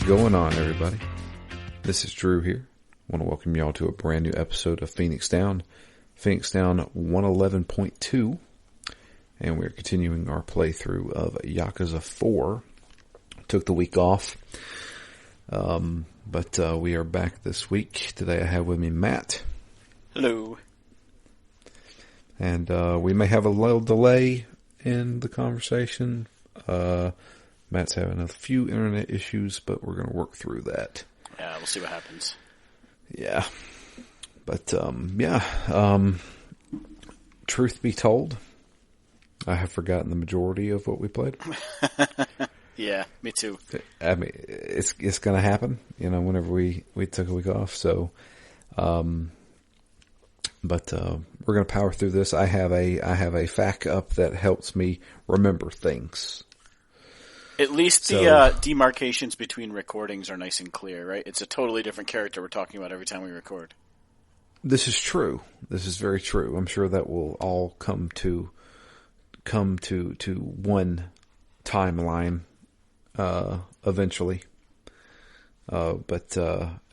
going on, everybody? This is Drew here. I want to welcome y'all to a brand new episode of Phoenix Down 111.2, and we're continuing our playthrough of Yakuza 4. Took the week off, but we are back this week. Today I have with me Matt. Hello. And we may have a little delay in the conversation. Matt's having a few internet issues, but we're going to work through that. Yeah, we'll see what happens. Yeah. But, truth be told, I have forgotten the majority of what we played. Yeah, me too. I mean, it's going to happen, whenever we took a week off. So, but we're going to power through this. I have a FAQ up that helps me remember things. At least the demarcations between recordings are nice and clear, right? It's a totally different character we're talking about every time we record. This is true. This is very true. I'm sure that will all come to one timeline eventually. But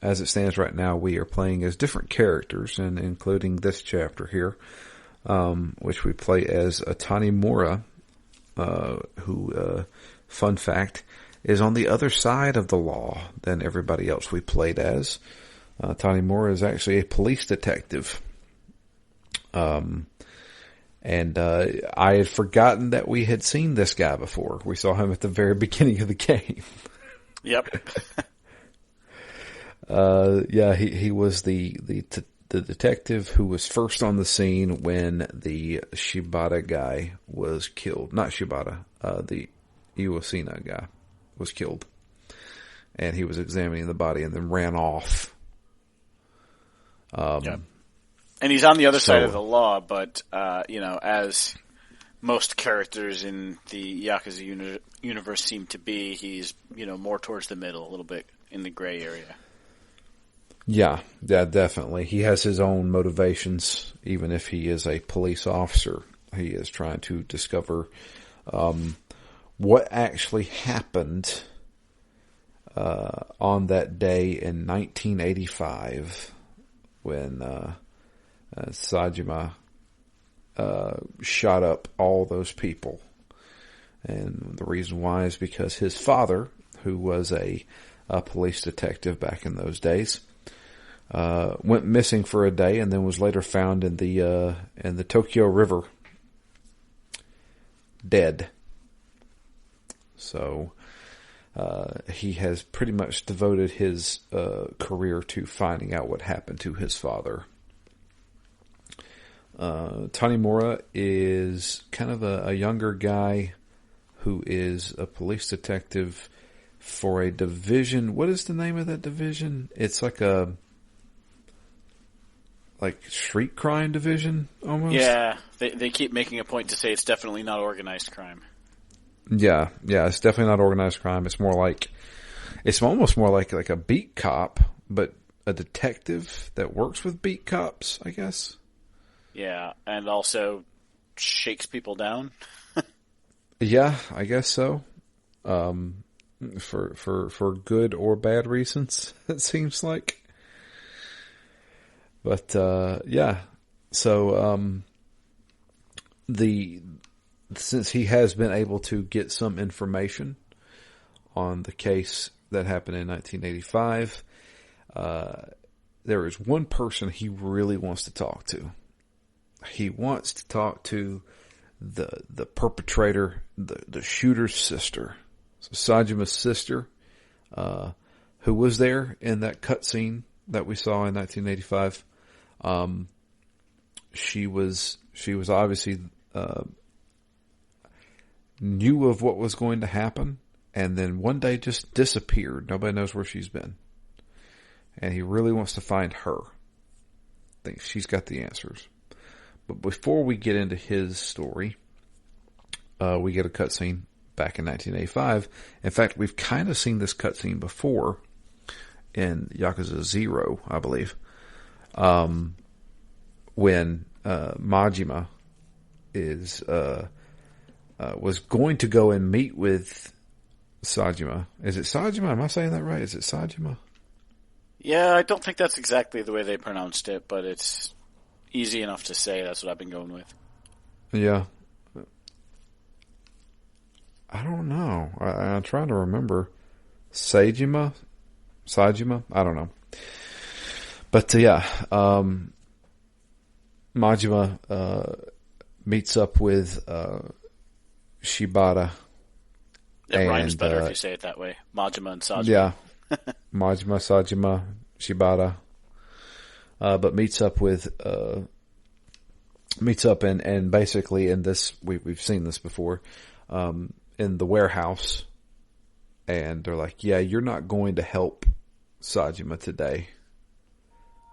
as it stands right now, we are playing as different characters, and including this chapter here, which we play as Tanimura, who, fun fact, is on the other side of the law than everybody else we played as. Tanimura is actually a police detective. And I had forgotten that we had seen this guy before. We saw him at the very beginning of the game. Yep. He was the detective who was first on the scene when the Shibata guy was killed. Not Shibata, the Iwasina guy was killed. And he was examining the body and then ran off. Yep. And he's on the other side of the law, but, as most characters in the Yakuza universe seem to be, he's, more towards the middle, a little bit in the gray area. Yeah, definitely. He has his own motivations, even if he is a police officer. He is trying to discover what actually happened on that day in 1985 when Sajima shot up all those people. And the reason why is because his father, who was a police detective back in those days, went missing for a day and then was later found in the Tokyo River, dead. So he has pretty much devoted his career to finding out what happened to his father. Tanimura is kind of a younger guy who is a police detective for a division. What is the name of that division? It's like street crime division almost. Yeah, they keep making a point to say it's definitely not organized crime. Yeah, it's definitely not organized crime. It's almost more like a beat cop, but a detective that works with beat cops, I guess. Yeah, and also shakes people down. Yeah, I guess so. For good or bad reasons, it seems like. But so since he has been able to get some information on the case that happened in 1985, there is one person he really wants to talk to. He wants to talk to the perpetrator, the shooter's sister. So Sajima's sister, who was there in that cutscene that we saw in 1985. She was obviously knew of what was going to happen, and then one day just disappeared. Nobody knows where she's been. And he really wants to find her. Thinks she's got the answers. But before we get into his story, we get a cutscene back in 1985. In fact, we've kind of seen this cutscene before in Yakuza 0, I believe. When Majima was going to go and meet with Sajima. Is it Sajima? Am I saying that right? Is it Sajima? Yeah, I don't think that's exactly the way they pronounced it, but it's easy enough to say. That's what I've been going with. Yeah. I don't know. I'm trying to remember. Sajima? I don't know. But yeah, Majima meets up with Shibata. It rhymes better if you say it that way. Majima and Sajima. Yeah. Majima, Sajima, Shibata. But meets up and basically in this, we've seen this before, in the warehouse. And they're like, yeah, you're not going to help Sajima today.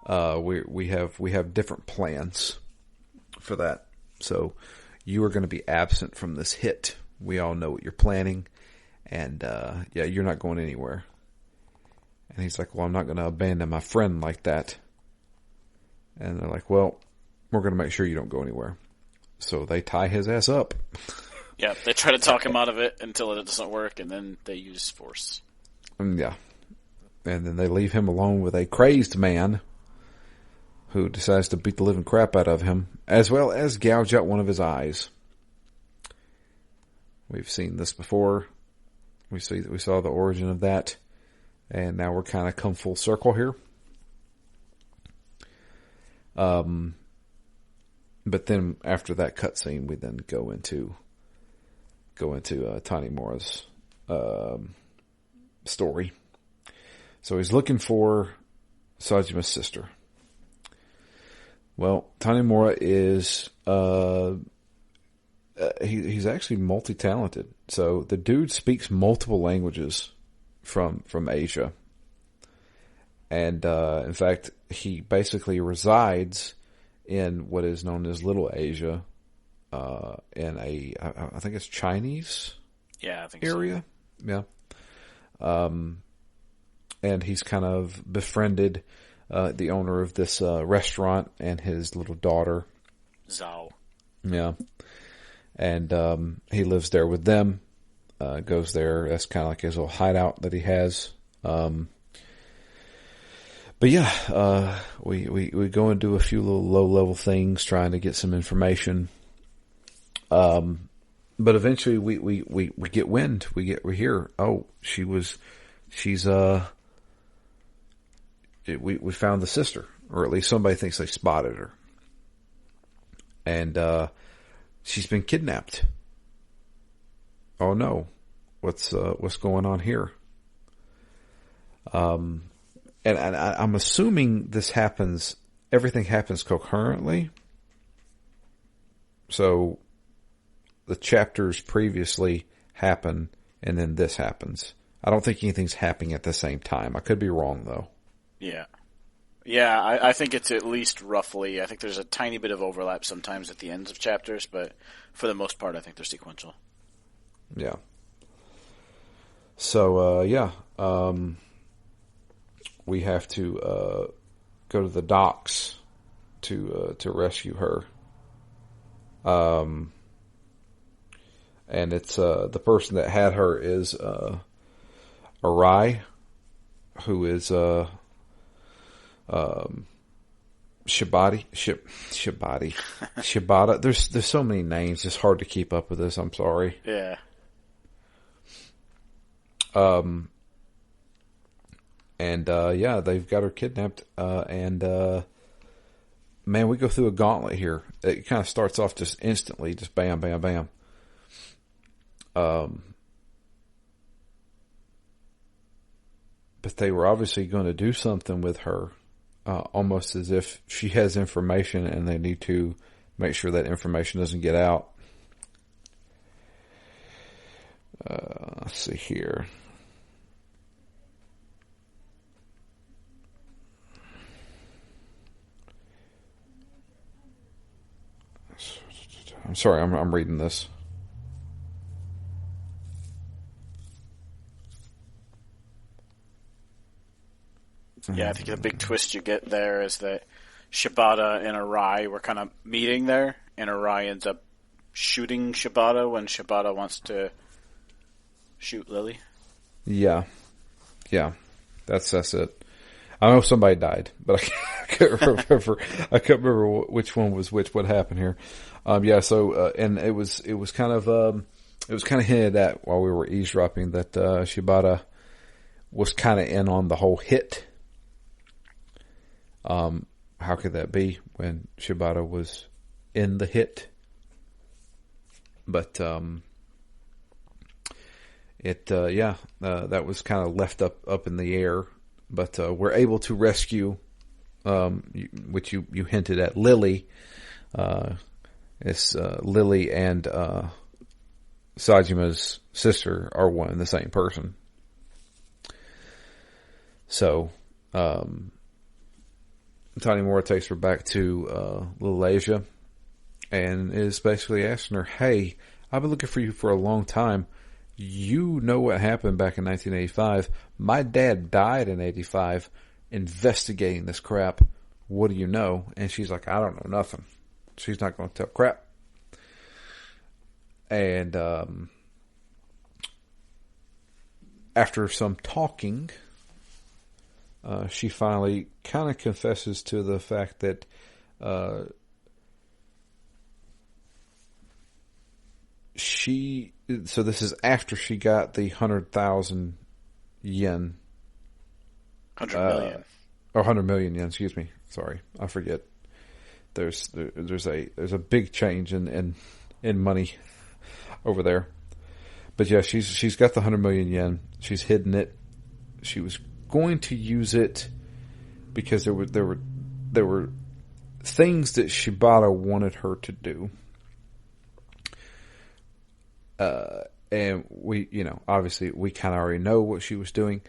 We have different plans for that. So you are going to be absent from this hit. We all know what you're planning. And, yeah, you're not going anywhere. And he's like, well, I'm not going to abandon my friend like that. And they're like, well, we're going to make sure you don't go anywhere. So they tie his ass up. Yeah, they try to talk him out of it until it doesn't work, and then they use force. Yeah. And then they leave him alone with a crazed man who decides to beat the living crap out of him, as well as gouge out one of his eyes. We've seen this before. We saw the origin of that, and now we're kind of come full circle here. But then after that cutscene, we then go into Tanimura's story. So he's looking for Sajima's sister. Well, Tanimura is he's actually multi-talented. So the dude speaks multiple languages from Asia. And in fact, he basically resides in what is known as Little Asia, in I think it's Chinese I think area. So. Yeah. And he's kind of befriended the owner of this restaurant and his little daughter. Zhao. Yeah. And he lives there with them, goes there. That's kind of like his little hideout that he has. But yeah, we go and do a few little low-level things trying to get some information. But eventually we get wind. We hear, oh, we found the sister, or at least somebody thinks they spotted her. And she's been kidnapped. Oh no. What's going on here? And I'm assuming everything happens concurrently. So the chapters previously happen and then this happens. I don't think anything's happening at the same time. I could be wrong though. Yeah. Yeah, I think it's at least roughly. I think there's a tiny bit of overlap sometimes at the ends of chapters, but for the most part, I think they're sequential. Yeah. So, we have to go to the docks to rescue her. And it's the person that had her is Arai, who is Shibata. There's so many names. It's hard to keep up with this. I'm sorry. Yeah. They've got her kidnapped. Man, we go through a gauntlet here. It kind of starts off just instantly, just bam, bam, bam. But they were obviously going to do something with her, almost as if she has information and they need to make sure that information doesn't get out. Let's see here. I'm sorry, I'm reading this. Yeah, I think the big twist you get there is that Shibata and Arai were kind of meeting there, and Arai ends up shooting Shibata when Shibata wants to shoot Lily. Yeah. Yeah. That's it. I know somebody died, but I can't remember. I can't remember which one was which. What happened here? Yeah. So, and it was kind of hinted at while we were eavesdropping that Shibata was kind of in on the whole hit. How could that be when Shibata was in the hit? But that was kind of left up in the air. But we're able to rescue, which you hinted at, Lily. It's Lily and Sajima's sister are one and the same person. So, Tanimura takes her back to Little Asia and is basically asking her, "Hey, I've been looking for you for a long time. You know what happened back in 1985. My dad died in 85 investigating this crap. What do you know?" And she's like, "I don't know nothing." She's not going to tell crap. And after some talking, she finally kind of confesses to the fact that so this is after she got the 100,000 yen. 100 million. Or 100 million yen, excuse me. Sorry, I forget. There's a big change in money over there. But yeah, she's got the 100 million yen. She's hidden it. She was going to use it because there were things that Shibata wanted her to do. And we, obviously we kind of already know what she was doing.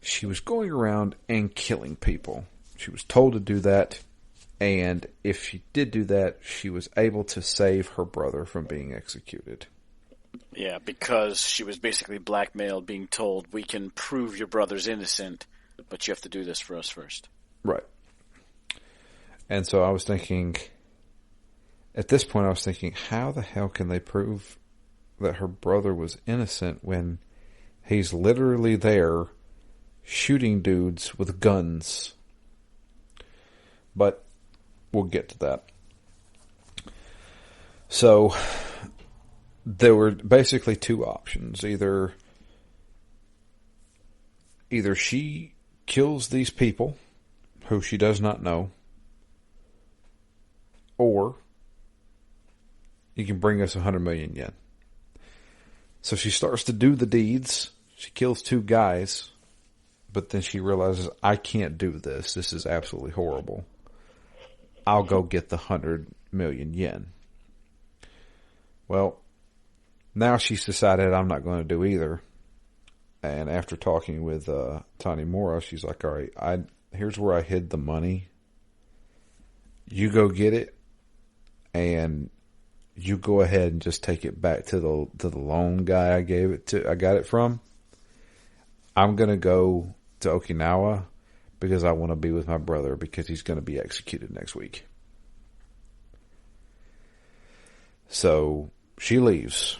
She was going around and killing people. She was told to do that. And if she did do that, she was able to save her brother from being executed. Yeah, because she was basically blackmailed, being told, "We can prove your brother's innocent, but you have to do this for us first." Right. And so I was thinking, at this point, how the hell can they prove that her brother was innocent when he's literally there shooting dudes with guns? But we'll get to that. So there were basically two options. Either she kills these people who she does not know, or you can bring us 100 million yen. So she starts to do the deeds. She kills two guys, but then she realizes, I can't do this. This is absolutely horrible. I'll go get the 100 million yen. Well, now she's decided I'm not going to do either. And after talking with Tanimura, she's like, all right, here's where I hid the money. You go get it, and you go ahead and just take it back to the loan guy I got it from. I'm going to go to Okinawa because I want to be with my brother because he's going to be executed next week. So she leaves.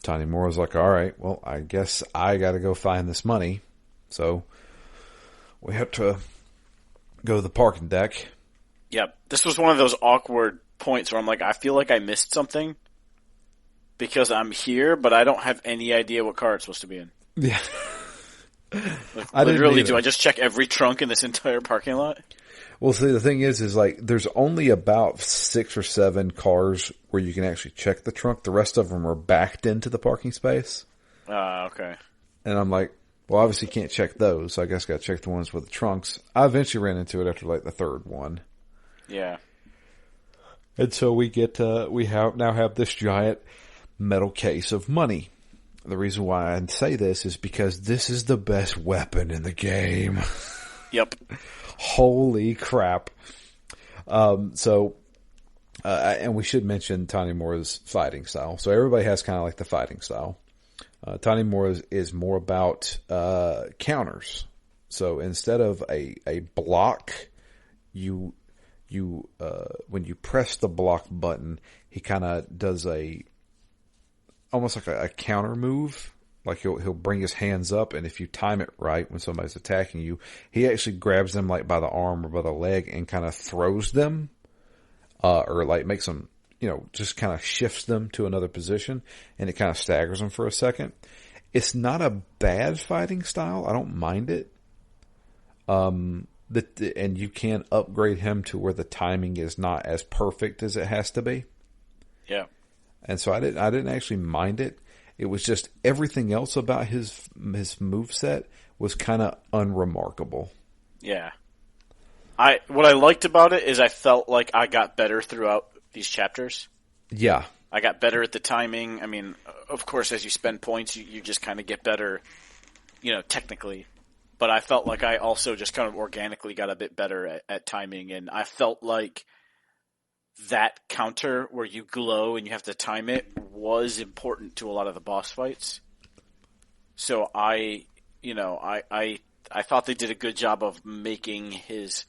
Tanimura's like, all right, well, I guess I got to go find this money. So we have to go to the parking deck. Yep. This was one of those awkward points where I'm like, I feel like I missed something because I'm here, but I don't have any idea what car it's supposed to be in. Yeah. Like, literally, do I just check every trunk in this entire parking lot? Well, see, the thing is like, there's only about 6 or 7 cars where you can actually check the trunk. The rest of them are backed into the parking space. Okay. And I'm like, well, obviously can't check those, so I guess got to check the ones with the trunks. I eventually ran into it after like the third one. Yeah. And so we now have this giant metal case of money. The reason why I say this is because this is the best weapon in the game. Yep. Holy crap. And we should mention Tanimura's fighting style. So everybody has kind of like the fighting style. Tanimura is more about counters. So instead of a block, when you press the block button, he kind of does almost like a counter move. Like he'll bring his hands up, and if you time it right when somebody's attacking you, he actually grabs them like by the arm or by the leg and kind of throws them, or like makes them, just kind of shifts them to another position, and it kind of staggers them for a second. It's not a bad fighting style. I don't mind it. And you can upgrade him to where the timing is not as perfect as it has to be. Yeah. And so I didn't actually mind it. It was just everything else about his moveset was kind of unremarkable. Yeah. What I liked about it is I felt like I got better throughout these chapters. Yeah. I got better at the timing. I mean, of course, as you spend points, you just kind of get better, technically. But I felt like I also just kind of organically got a bit better at timing. And I felt like that counter where you glow and you have to time it was important to a lot of the boss fights. So I thought they did a good job of making his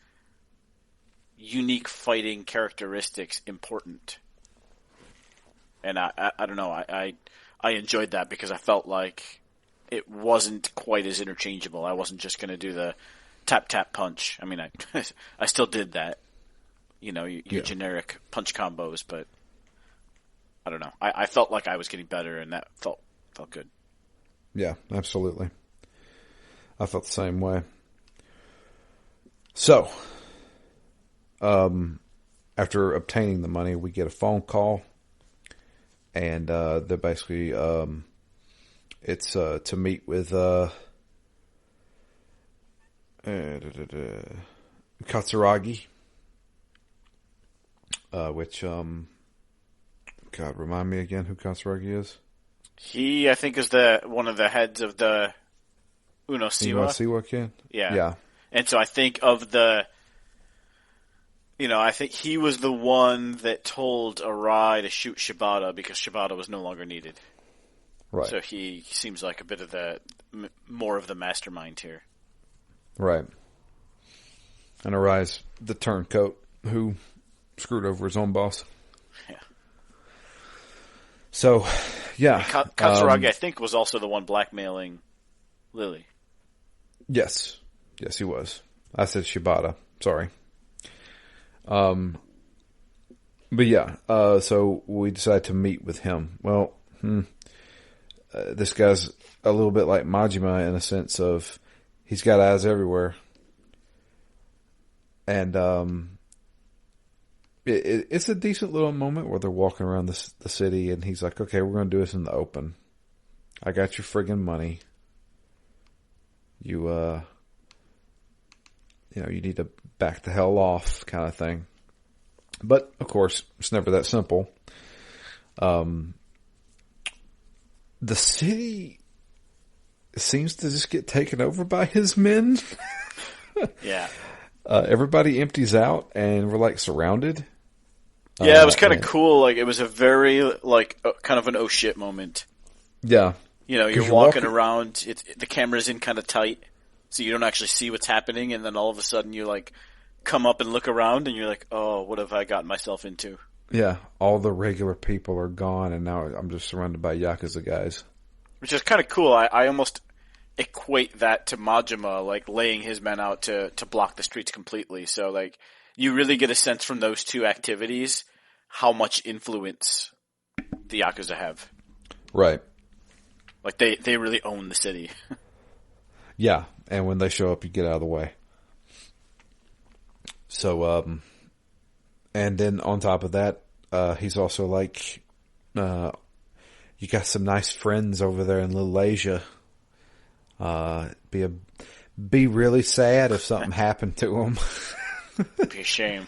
unique fighting characteristics important. And I don't know, I enjoyed that because I felt like it wasn't quite as interchangeable. I wasn't just going to do the tap, tap, punch. I mean, I still did that. Your generic punch combos, but I don't know. I felt like I was getting better, and that felt good. Yeah, absolutely. I felt the same way. So, after obtaining the money, we get a phone call, and they're basically it's to meet with Katsuragi. Which, God, remind me again who Katsuragi is? He, I think, is one of the heads of the Unosiwa. Unosiwa kid? Yeah. And so I think I think he was the one that told Arai to shoot Shibata because Shibata was no longer needed. Right. So he seems like a bit of more of the mastermind here. Right. And Arai's the turncoat who screwed over his own boss. Yeah. So, yeah. Katsuragi, I think, was also the one blackmailing Lily. Yes. Yes, he was. I said Shibata. Sorry. But yeah, so we decided to meet with him. Well, this guy's a little bit like Majima in a sense of he's got eyes everywhere. And, it's a decent little moment where they're walking around the city, and he's like, "Okay, we're going to do this in the open. I got your friggin' money. You need to back the hell off," kind of thing. But of course, it's never that simple. The city seems to just get taken over by his men. Yeah. Everybody empties out, and we're like surrounded. Yeah, it was kind of cool. Like, it was a very, kind of an oh shit moment. Yeah. You're walking around, the camera's in kind of tight, so you don't actually see what's happening, and then all of a sudden you, come up and look around, and you're like, oh, what have I gotten myself into? Yeah, all the regular people are gone, and now I'm just surrounded by Yakuza guys. Which is kind of cool. I almost equate that to Majima, laying his men out to block the streets completely. So, you really get a sense from those two activities how much influence the Yakuza have. Right. They really own the city. Yeah, and when they show up, you get out of the way. So, and then on top of that, he's also like, you got some nice friends over there in Little Asia. Be really sad if something happened to them. Be a shame.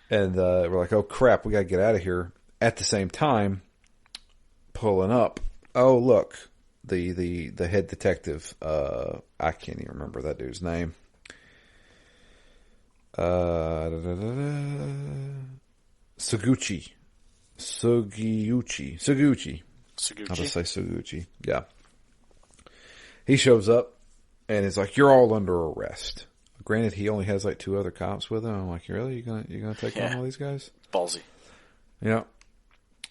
And we're like, oh crap, we gotta get out of here. At the same time, pulling up. Oh look, the head detective. I can't even remember that dude's name. Suguchi. I'll just say Suguchi. Yeah. He shows up and is like, "You're all under arrest." Granted, he only has 2 other cops with him. I'm like, really? You're gonna take on all these guys? Ballsy. Yeah.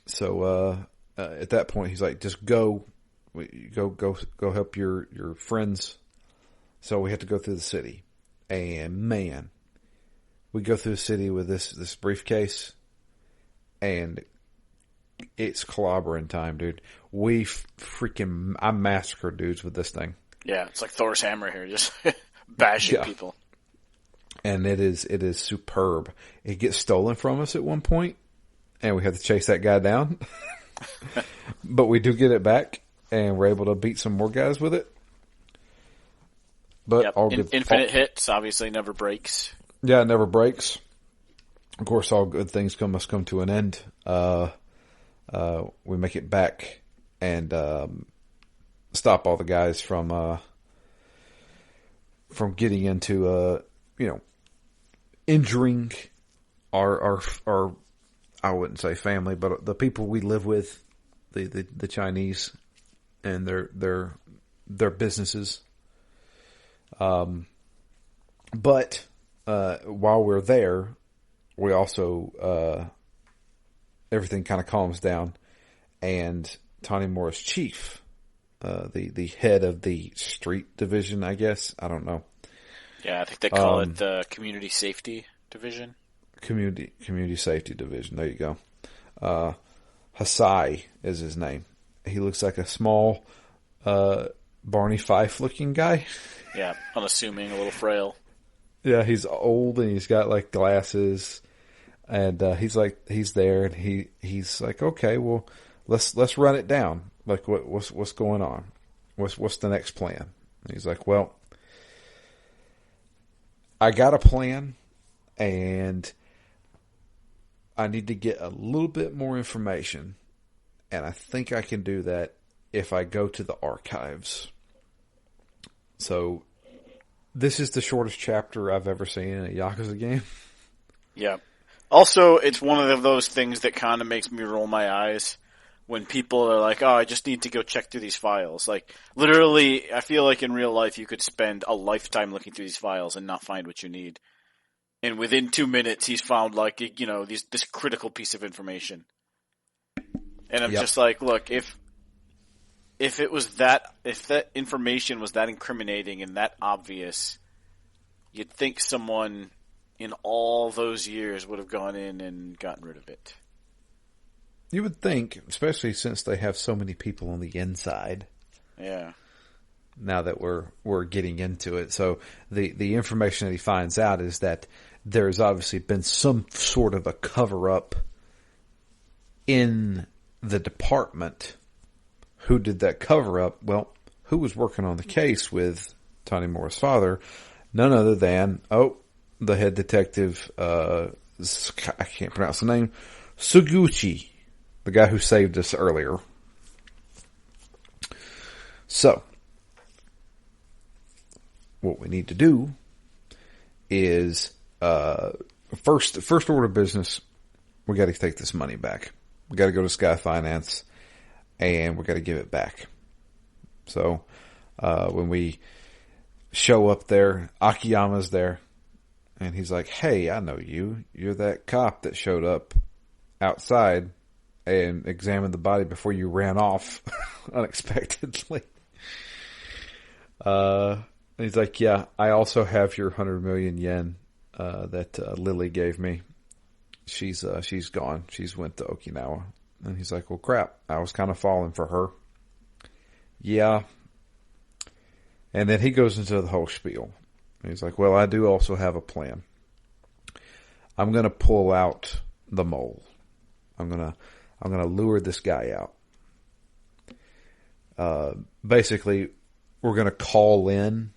So at that point, he's like, "Just go go help your friends. So we have to go through the city. And man, we go through the city with this briefcase, and it's clobbering time, dude. I massacre dudes with this thing. Yeah, it's like Thor's hammer here, just bashing people. And it is superb. It gets stolen from us at one point, and we have to chase that guy down. But we do get it back, and we're able to beat some more guys with it. But all good. Infinite hits obviously never breaks. Yeah, it never breaks. Of course, all good things must come to an end. We make it back and stop all the guys from getting into injuring our I wouldn't say family, but the people we live with, the Chinese and their businesses. But while we're there, we also everything kind of calms down, and Tawny Moore's chief, the head of the street division, I guess. I don't know. Yeah, I think they call it the Community Safety Division. Community Safety Division. There you go. Hasai is his name. He looks like a small Barney Fife looking guy. Yeah, unassuming, a little frail. Yeah, he's old and he's got like glasses, and he's there, and he's like, okay, well, let's run it down. Like, what's going on? What's the next plan? And he's like, well, I got a plan, and I need to get a little bit more information, and I think I can do that if I go to the archives. So, this is the shortest chapter I've ever seen in a Yakuza game. Yeah. Also, it's one of those things that kind of makes me roll my eyes when people are like, oh, I just need to go check through these files. Like, literally, I feel like in real life you could spend a lifetime looking through these files and not find what you need. And within 2 minutes, he's found, like, this critical piece of information. And I'm just like, look, if that information was that incriminating and that obvious, you'd think someone in all those years would have gone in and gotten rid of it. You would think, especially since they have so many people on the inside. Yeah. Now that we're getting into it. So the information that he finds out is that there's obviously been some sort of a cover-up in the department. Who did that cover-up? Well, who was working on the case with Tawny Moore's father? None other than, the head detective, I can't pronounce the name, Suguchi, the guy who saved us earlier. So, what we need to do is, first order of business, we got to take this money back. We got to go to Sky Finance, and we got to give it back. So, when we show up there, Akiyama's there, and he's like, hey, I know you. You're that cop that showed up outside and examined the body before you ran off unexpectedly. He's like, yeah, I also have your 100 million yen that Lily gave me. She's gone. She's went to Okinawa. And he's like, well, crap, I was kind of falling for her. Yeah. And then he goes into the whole spiel. He's like, well, I do also have a plan. I'm going to pull out the mole. I'm going to lure this guy out. Basically, we're going to call in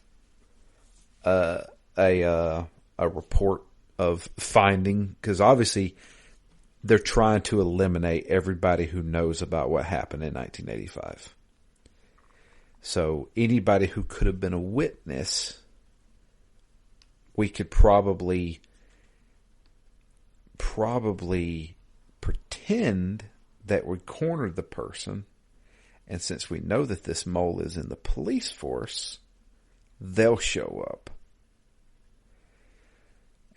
a report of finding, because obviously they're trying to eliminate everybody who knows about what happened in 1985. So anybody who could have been a witness, we could probably pretend that we cornered the person, and since we know that this mole is in the police force, they'll show up.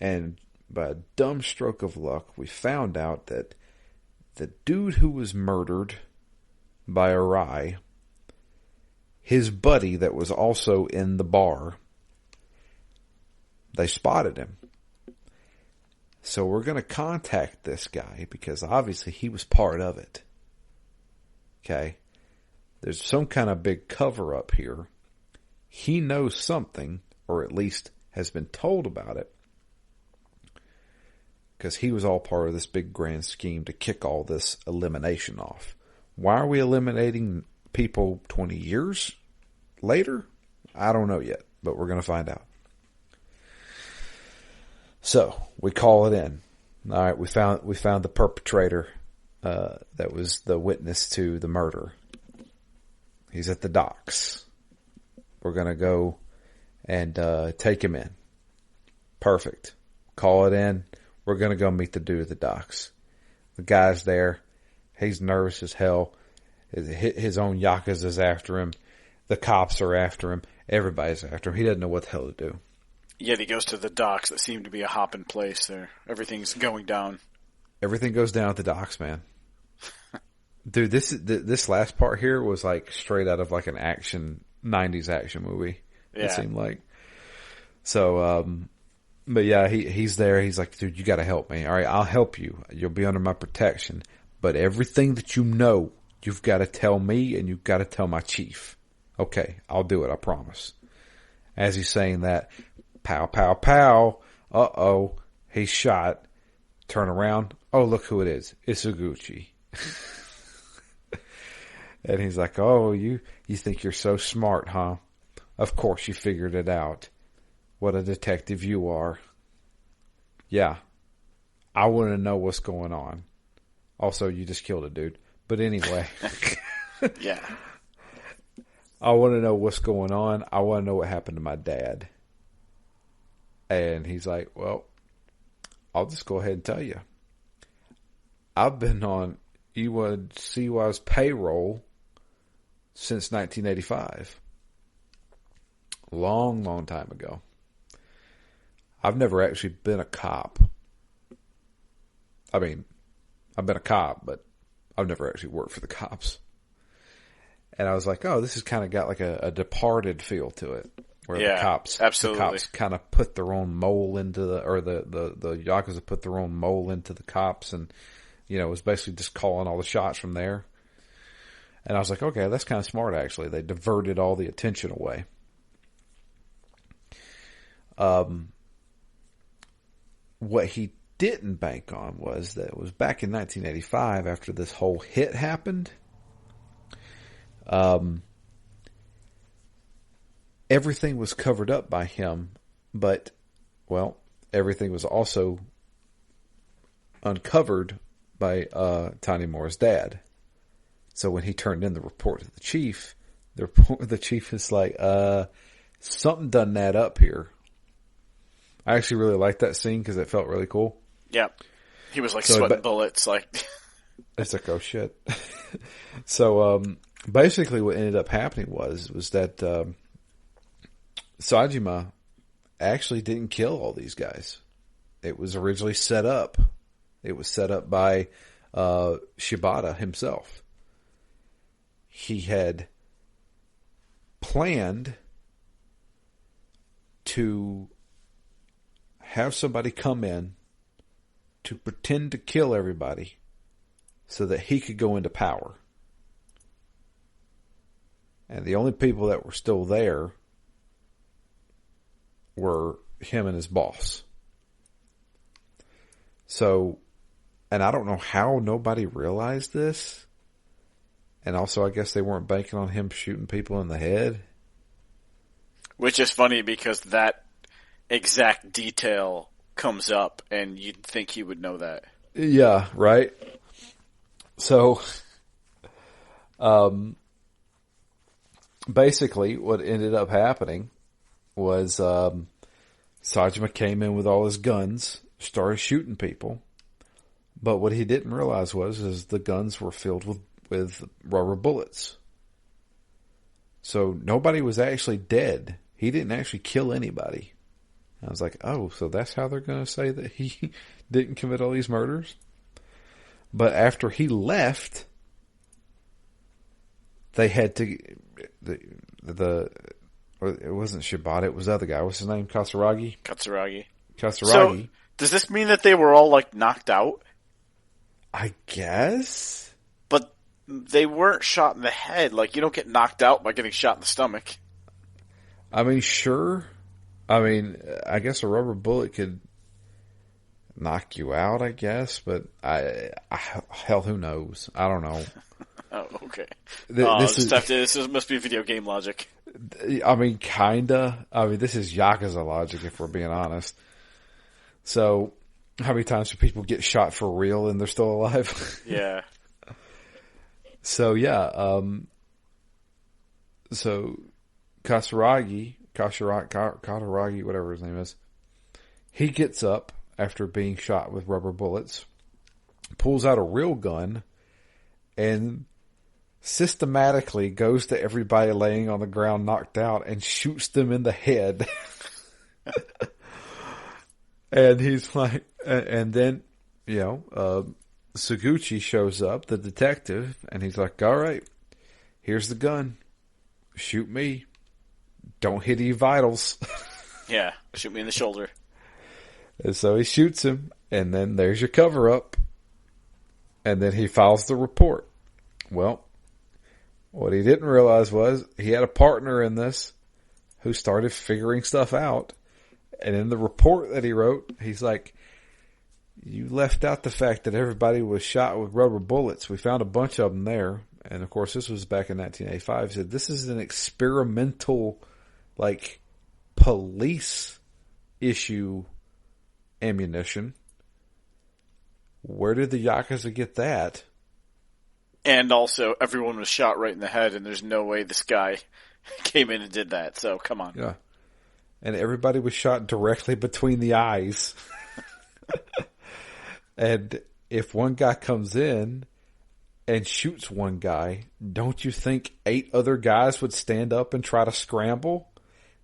And by a dumb stroke of luck, we found out that the dude who was murdered by Arai his buddy that was also in the bar, they spotted him. So we're going to contact this guy because obviously he was part of it. Okay? There's some kind of big cover up here. He knows something, or at least has been told about it, because he was all part of this big grand scheme to kick all this elimination off. Why are we eliminating people 20 years later? I don't know yet, but we're going to find out. So we call it in. All right, we found the perpetrator that was the witness to the murder. He's at the docks. We're going to go and take him in. Perfect. Call it in. We're going to go meet the dude at the docks. The guy's there. He's nervous as hell. His own Yakuza's after him. The cops are after him. Everybody's after him. He doesn't know what the hell to do. Yet he goes to the docks that seem to be a hopping place there. Everything's going down. Everything goes down at the docks, man. Dude, this last part here was like straight out of like an 90s action movie. Yeah. It seemed like. So, but yeah, he's there. He's like, dude, you got to help me. All right, I'll help you. You'll be under my protection. But everything that you know, you've got to tell me and you've got to tell my chief. Okay, I'll do it. I promise. As he's saying that, pow, pow, pow. Uh-oh, he's shot. Turn around. Oh, look who it is. It's Iguchi. And he's like, oh, you think you're so smart, huh? Of course you figured it out. What a detective you are. Yeah. I want to know what's going on. Also, you just killed a dude. But anyway. Yeah. I want to know what's going on. I want to know what happened to my dad. And he's like, well, I'll just go ahead and tell you. I've been on CY's payroll since 1985. Long, long time ago. I've never actually been a cop. I mean, I've been a cop, but I've never actually worked for the cops. And I was like, oh, this has kind of got like a Departed feel to it. Where the cops kind of put their own mole into the Yakuza put their own mole into the cops and, it was basically just calling all the shots from there. And I was like, okay, that's kind of smart actually. They diverted all the attention away. What he didn't bank on was that it was back in 1985 after this whole hit happened. Everything was covered up by him, but, well, everything was also uncovered by Tanimura's dad. So when he turned in the report to the chief, the chief is like, something done that up here. I actually really liked that scene because it felt really cool. Yeah. He was like sweating bullets. It's like, oh shit. So, basically what ended up happening was that, Sajima actually didn't kill all these guys. It was originally set up. It was set up by, Shibata himself. He had planned to have somebody come in to pretend to kill everybody so that he could go into power. And the only people that were still there were him and his boss. So, and I don't know how nobody realized this. And also, I guess they weren't banking on him shooting people in the head. Which is funny because that exact detail comes up and you'd think he would know that. Yeah, right? So, basically what ended up happening was, Sajima came in with all his guns, started shooting people. But what he didn't realize was the guns were filled with rubber bullets. So nobody was actually dead. He didn't actually kill anybody. I was like, oh, so that's how they're going to say that he didn't commit all these murders? But after he left, they had to, the it wasn't Shibata, it was the other guy. What's his name? Katsuragi? Katsuragi. Katsuragi. So, does this mean that they were all, like, knocked out? I guess? But they weren't shot in the head. Like, you don't get knocked out by getting shot in the stomach. I mean, sure. I mean, I guess a rubber bullet could knock you out, I guess, but hell, who knows? I don't know. Oh, okay. This must be video game logic. I mean, kinda. I mean, this is Yakuza logic, if we're being honest. So, how many times do people get shot for real and they're still alive? Yeah. So, yeah. So, Katsuragi, whatever his name is, he gets up after being shot with rubber bullets, pulls out a real gun, and systematically goes to everybody laying on the ground knocked out and shoots them in the head. And he's like, and then, Suguchi shows up, the detective, and he's like, all right, here's the gun. Shoot me. Don't hit any vitals. Yeah, shoot me in the shoulder. And so he shoots him, and then there's your cover-up. And then he files the report. Well, what he didn't realize was he had a partner in this who started figuring stuff out. And in the report that he wrote, he's like, you left out the fact that everybody was shot with rubber bullets. We found a bunch of them there. And, of course, this was back in 1985. He said, this is an experimental, police issue ammunition. Where did the Yakuza get that? And also, everyone was shot right in the head, and there's no way this guy came in and did that. So, come on. Yeah. And everybody was shot directly between the eyes. And if one guy comes in and shoots one guy, don't you think 8 other guys would stand up and try to scramble?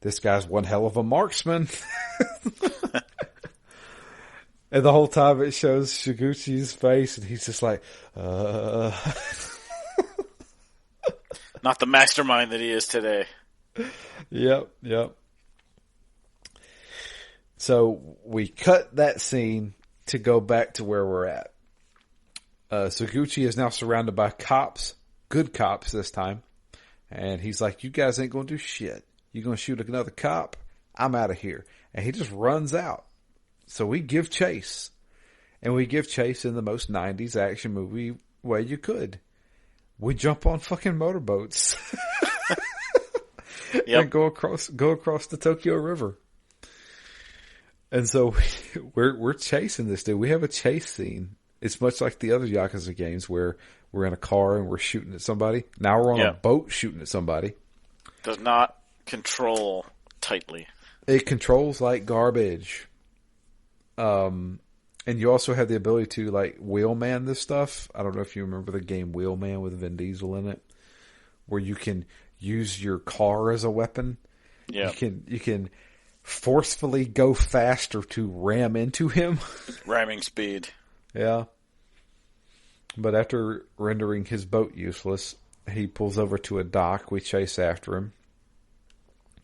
This guy's one hell of a marksman. And the whole time it shows Shiguchi's face, and he's just like, Not the mastermind that he is today. Yep. So we cut that scene to go back to where we're at. Suguchi is now surrounded by cops, good cops this time. And he's like, you guys ain't going to do shit. You're going to shoot another cop? I'm out of here. And he just runs out. So we give chase. And we give chase in the most 90s action movie way you could. We jump on fucking motorboats. Yep. And go across the Tokyo River. And so we're chasing this dude. We have a chase scene. It's much like the other Yakuza games where we're in a car and we're shooting at somebody. Now we're on a boat shooting at somebody. Does not control tightly. It controls like garbage. And you also have the ability to wheelman this stuff. I don't know if you remember the game Wheelman with Vin Diesel in it, where you can use your car as a weapon. Yeah. You can forcefully go faster to ram into him. Ramming speed. Yeah. But after rendering his boat useless, he pulls over to a dock. We chase after him.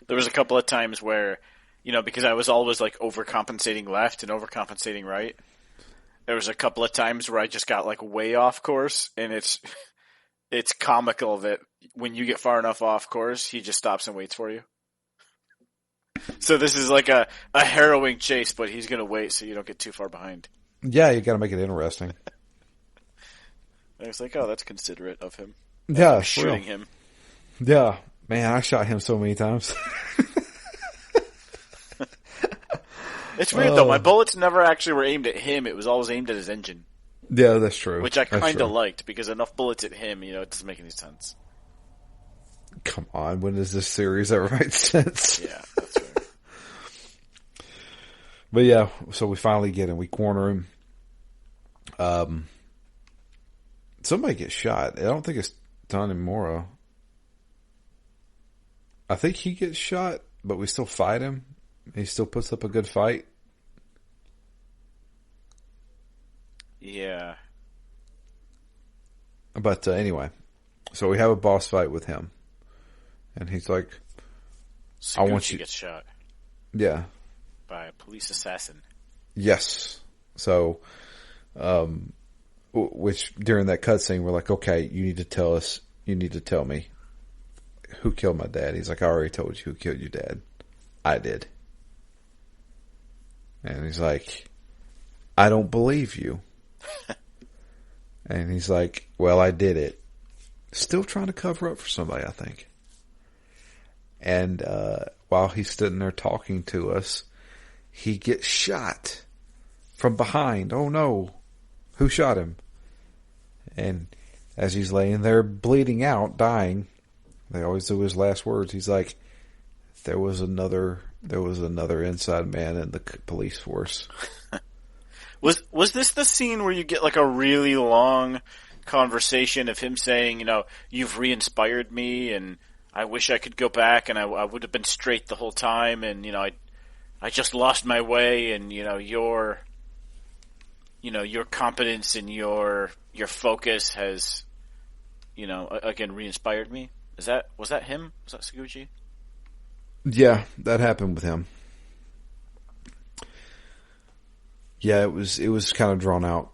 There was a couple of times where, because I was always overcompensating left and overcompensating right. There was a couple of times where I just got way off course, and it's comical that when you get far enough off course, he just stops and waits for you. So this is like a harrowing chase, but he's going to wait so you don't get too far behind. Yeah, you got to make it interesting. I was like, oh, that's considerate of him. Yeah, shooting him. Yeah, man, I shot him so many times. It's weird though. My bullets never actually were aimed at him. It was always aimed at his engine. Yeah, that's true. Which I kind of liked because enough bullets at him, it doesn't make any sense. Come on, when does this series ever make sense? Yeah, that's right. But yeah, so we finally get him. We corner him. Somebody gets shot. I don't think it's Tanemura. I think he gets shot, but we still fight him. He still puts up a good fight. Yeah. But anyway, so we have a boss fight with him. And he's like, I Saguchi want you... gets shot. Yeah. By a police assassin. Yes. So, which during that cutscene, we're like, okay, you need to tell me who killed my dad. He's like, I already told you who killed your dad. I did. And he's like, I don't believe you. And he's like, well, I did it. Still trying to cover up for somebody, I think. And while he's sitting there talking to us, he gets shot from behind. Oh no. Who shot him? And as he's laying there bleeding out, dying, they always do his last words. He's like, there was another inside man in the police force. Was this the scene where you get like a really long conversation of him saying, you've re-inspired me, and I wish I could go back, and I would have been straight the whole time, and I just lost my way, and your competence and your focus has again re-inspired me. Was that him? Was that Saguchi? Yeah, that happened with him. Yeah, it was kind of drawn out.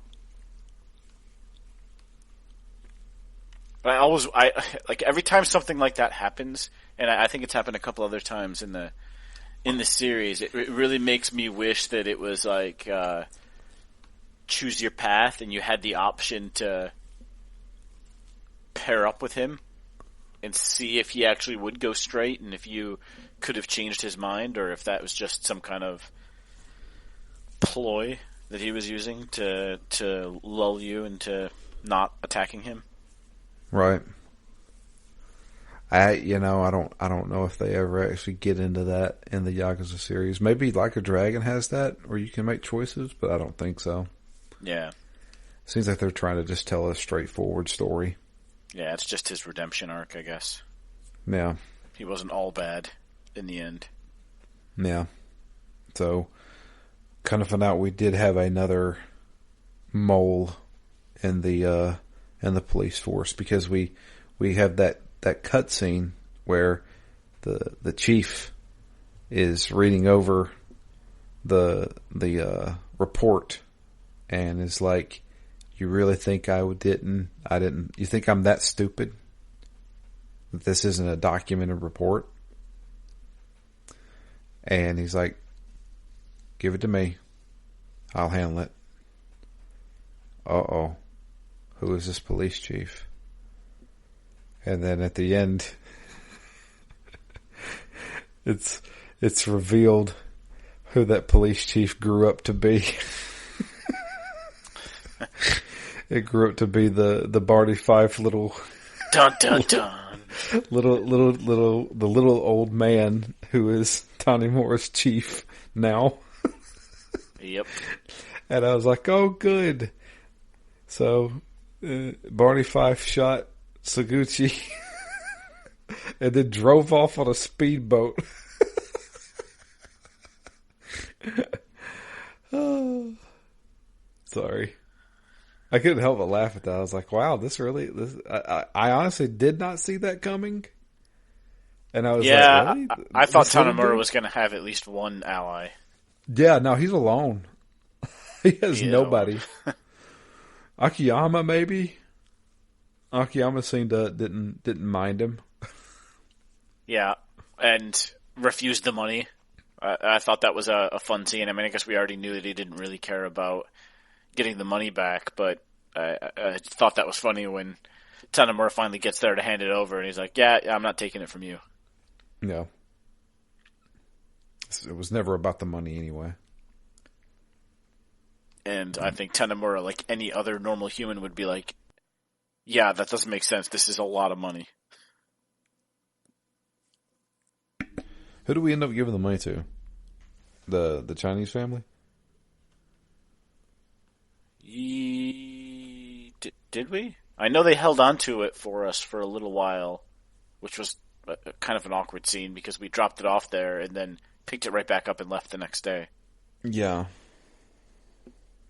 I like every time something like that happens, and I think it's happened a couple other times in the series. It really makes me wish that it was like choose your path, and you had the option to pair up with him and see if he actually would go straight, and if you could have changed his mind, or if that was just some kind of ploy that he was using to lull you into not attacking him. Right. I don't know if they ever actually get into that in the Yakuza series. Maybe Like a Dragon has that, where you can make choices, but I don't think so. Yeah. Seems like they're trying to just tell a straightforward story. Yeah, it's just his redemption arc, I guess. Yeah. He wasn't all bad in the end. Yeah. So, kind of found out we did have another mole in the police force, because we have that cutscene where the chief is reading over the report and is like, you really think I didn't, you think I'm that stupid that this isn't a documented report? And he's like, give it to me. I'll handle it. Uh-oh. Who is this police chief? And then at the end, it's revealed who that police chief grew up to be. It grew up to be the Barty Fife little dun dun dun little old man who is Tanimura's chief now. Yep. And I was like, oh, good. So Barty Fife shot Saguchi and then drove off on a speedboat. Oh, sorry. I couldn't help but laugh at that. I was like, wow, I honestly did not see that coming. And I was like, really? I thought Tanimura was going to have at least one ally. Yeah, no, he's alone. He has nobody. Akiyama, maybe? Akiyama seemed to didn't mind him. Yeah, and refused the money. I thought that was a fun scene. I mean, I guess we already knew that he didn't really care about getting the money back, but I thought that was funny when Tanimura finally gets there to hand it over, and he's like, yeah, I'm not taking it from you. No. It was never about the money anyway. And I think Tanimura, like any other normal human, would be like, yeah, that doesn't make sense. This is a lot of money. Who do we end up giving the money to? The Chinese family? Did we? I know they held on to it for us for a little while, which was kind of an awkward scene because we dropped it off there and then picked it right back up and left the next day. Yeah.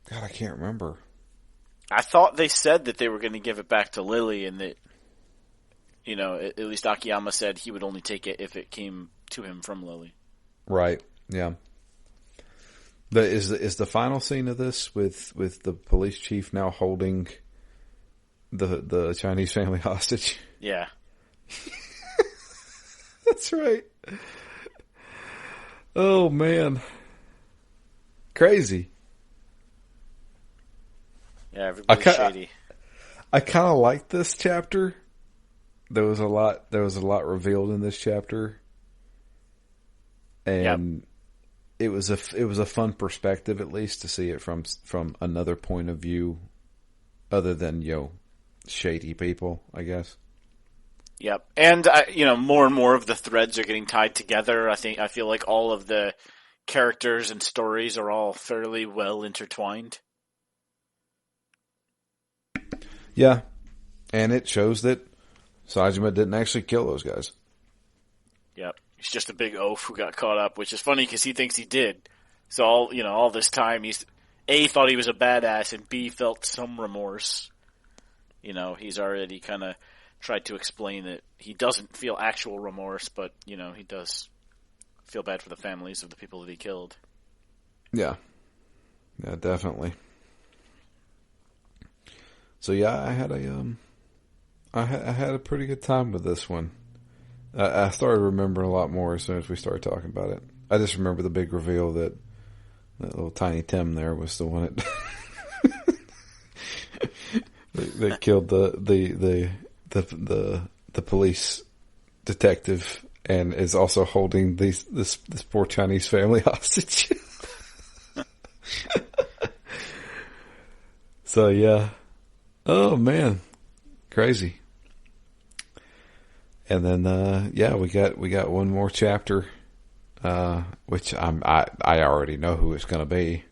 God, I can't remember. I thought they said that they were going to give it back to Lily and that, at least Akiyama said he would only take it if it came to him from Lily. Right. Yeah. Is the final scene of this with the police chief now holding the Chinese family hostage? Yeah. That's right. Oh man. Crazy. Yeah, everybody's shady. I kind of liked this chapter. There was a lot revealed in this chapter. And it was a fun perspective, at least, to see it from another point of view other than, shady people, I guess. Yep. And more and more of the threads are getting tied together. I feel like all of the characters and stories are all fairly well intertwined. Yeah. And it shows that Sajima didn't actually kill those guys. Yep. He's just a big oaf who got caught up, which is funny because he thinks he did. So all this time he's A, thought he was a badass, and B, felt some remorse. He's already kind of tried to explain that he doesn't feel actual remorse, but, he does feel bad for the families of the people that he killed. Yeah. Yeah, definitely. So yeah, I had a pretty good time with this one. I started remembering a lot more as soon as we started talking about it. I just remember the big reveal that little Tiny Tim there was the one that killed the police detective and is also holding this poor Chinese family hostage. So yeah. Oh man. Crazy. And then we got one more chapter, which I already know who it's going to be.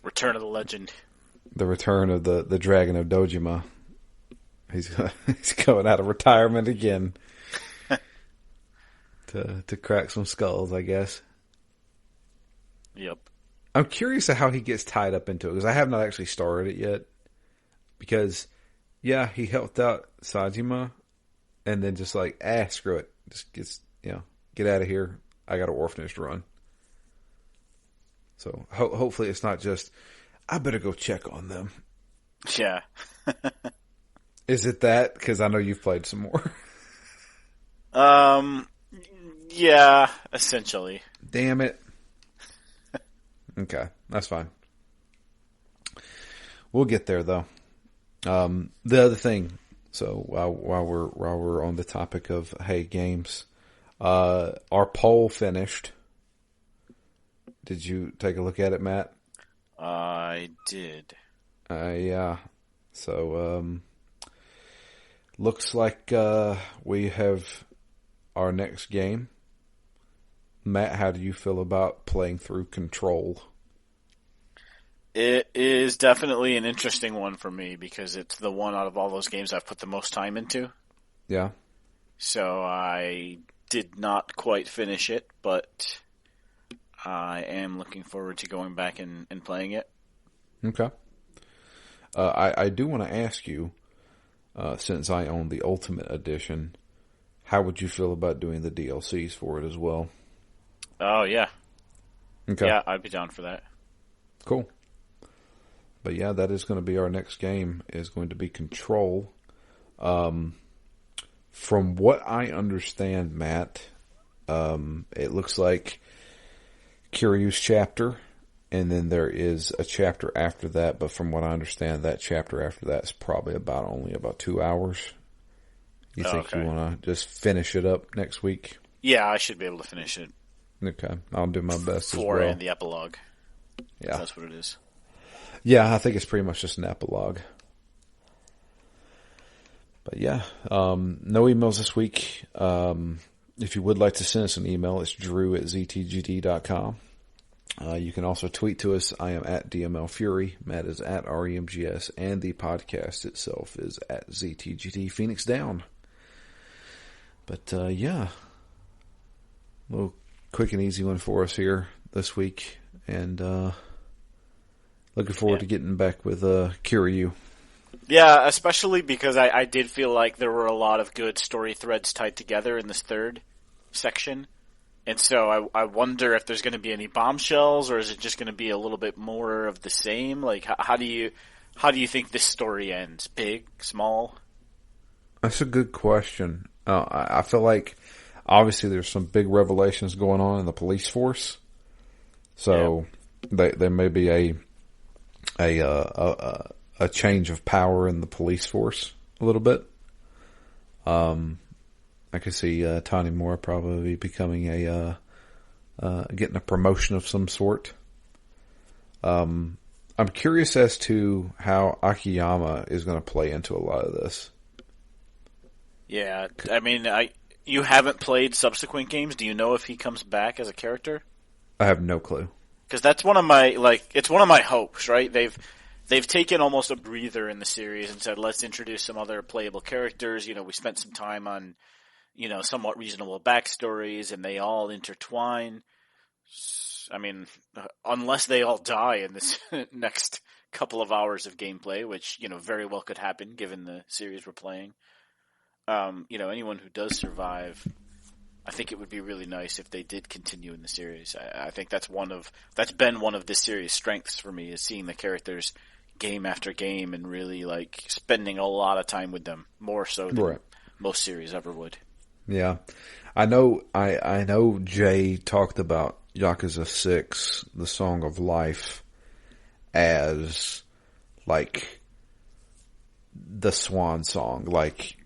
Return of the Legend. The return of the Dragon of Dojima. He's coming out of retirement again to crack some skulls, I guess. Yep. I'm curious of how he gets tied up into it because I have not actually started it yet. Because he helped out Sajima. And then just like, screw it. Just get out of here. I got an orphanage to run. So hopefully it's not just, I better go check on them. Yeah. Is it that? Because I know you've played some more. Yeah, essentially. Damn it. Okay, that's fine. We'll get there though. The other thing. So while we're on the topic of games, our poll finished. Did you take a look at it, Matt? I did. Yeah. So looks like we have our next game. Matt, how do you feel about playing through Control? It is definitely an interesting one for me because it's the one out of all those games I've put the most time into. Yeah. So I did not quite finish it, but I am looking forward to going back and playing it. Okay. I do want to ask you, since I own the Ultimate Edition, how would you feel about doing the DLCs for it as well? Oh, yeah. Okay. Yeah, I'd be down for that. Cool. But yeah, that is going to be our next game, is going to be Control. From what I understand, Matt, it looks like Kiryu's chapter, and then there is a chapter after that, but from what I understand, that chapter after that is probably only about 2 hours. You think you want to just finish it up next week? Yeah, I should be able to finish it. Okay, I'll do my best as well. And the epilogue. Yeah. That's what it is. Yeah, I think it's pretty much just an epilogue. But yeah, no emails this week. If you would like to send us an email, it's drew@ztgd.com. You can also tweet to us. I am at DMLFury. Matt is at REMGS. And the podcast itself is at ZTGD Phoenix Down. But yeah, a little quick and easy one for us here this week. And looking forward to getting back with Kiryu. Yeah, especially because I did feel like there were a lot of good story threads tied together in this third section. And so I wonder if there's going to be any bombshells, or is it just going to be a little bit more of the same? Like, how do you think this story ends? Big, small? That's a good question. I feel like obviously there's some big revelations going on in the police force, so there may be a change of power in the police force a little bit. I could see Tony Moore probably becoming getting a promotion of some sort. I'm curious as to how Akiyama is going to play into a lot of this. Yeah, I mean, you haven't played subsequent games. Do you know if he comes back as a character? I have no clue. Because that's one of my it's one of my hopes, right? They've taken almost a breather in the series and said, let's introduce some other playable characters. You know, we spent some time on, you know, somewhat reasonable backstories, and they all intertwine. I mean, unless they all die in this next couple of hours of gameplay, which, you know, very well could happen given the series we're playing. You know, anyone who does survive, I think it would be really nice if they did continue in the series. I think that's been one of this series' strengths for me, is seeing the characters game after game and really like spending a lot of time with them, more so than most series ever would. Yeah, I know. Jay talked about Yakuza 6, the Song of Life, as like the swan song, like.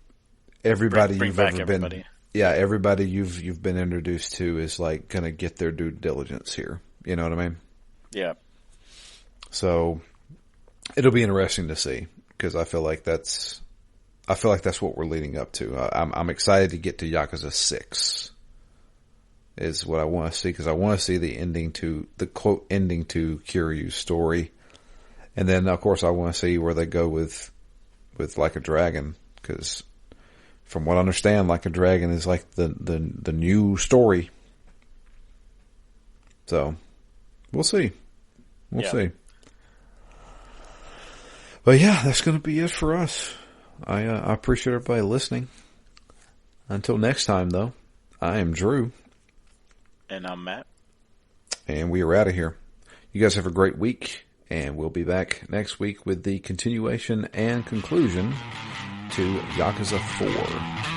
Everybody bring you've back ever everybody. been, yeah, everybody you've been introduced to is like gonna get their due diligence here. You know what I mean? Yeah. So it'll be interesting to see, because I feel like that's what we're leading up to. I'm excited to get to Yakuza 6. Is what I want to see, because I want to see the ending to the quote ending to Kiryu's story, and then of course I want to see where they go with Like a Dragon, because. From what I understand, Like a Dragon is like the new story. So, we'll see. We'll see. But yeah, that's going to be it for us. I appreciate everybody listening. Until next time, though, I am Drew. And I'm Matt. And we are out of here. You guys have a great week, and we'll be back next week with the continuation and conclusion to Yakuza 4.